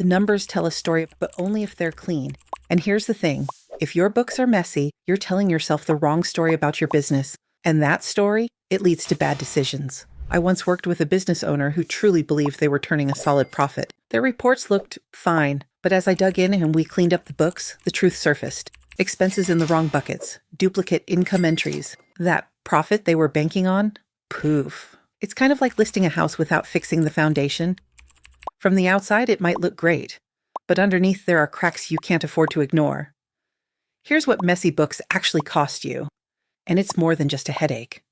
The numbers tell a story, but only if they're clean. And here's the thing. If your books are messy, you're telling yourself the wrong story about your business. And that story, it leads to bad decisions. I once worked with a business owner who truly believed they were turning a solid profit. Their reports looked fine, but as I dug in and we cleaned up the books, the truth surfaced. Expenses in the wrong buckets, duplicate income entries. That profit they were banking on? Poof. It's kind of like listing a house without fixing the foundation. From the outside, it might look great, but underneath there are cracks you can't afford to ignore. Here's what messy books actually cost you, and it's more than just a headache.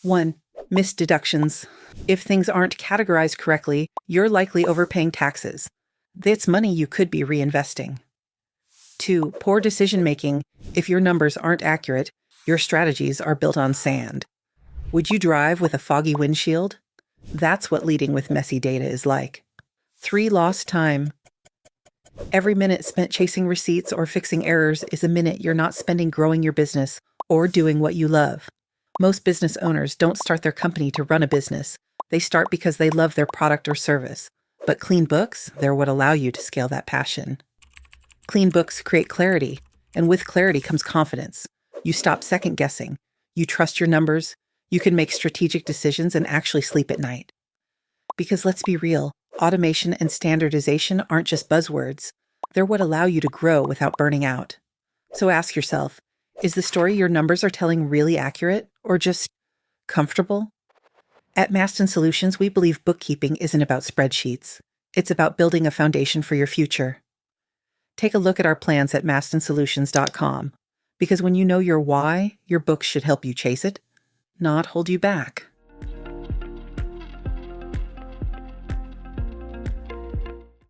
1. Missed deductions. If things aren't categorized correctly, you're likely overpaying taxes. That's money you could be reinvesting. 2. Poor decision-making. If your numbers aren't accurate, your strategies are built on sand. Would you drive with a foggy windshield? That's what leading with messy data is like. 3. Lost time. Every minute spent chasing receipts or fixing errors is a minute you're not spending growing your business or doing what you love. Most business owners don't start their company to run a business. They start because they love their product or service. But clean books, they're what allow you to scale that passion. Clean books create clarity, and with clarity comes confidence. You stop second-guessing. You trust your numbers. You can make strategic decisions and actually sleep at night. Because let's be real, automation and standardization aren't just buzzwords. They're what allow you to grow without burning out. So ask yourself, is the story your numbers are telling really accurate or just comfortable? At Masten Solutions, we believe bookkeeping isn't about spreadsheets. It's about building a foundation for your future. Take a look at our plans at mastensolutions.com, because when you know your why, your books should help you chase it, not hold you back.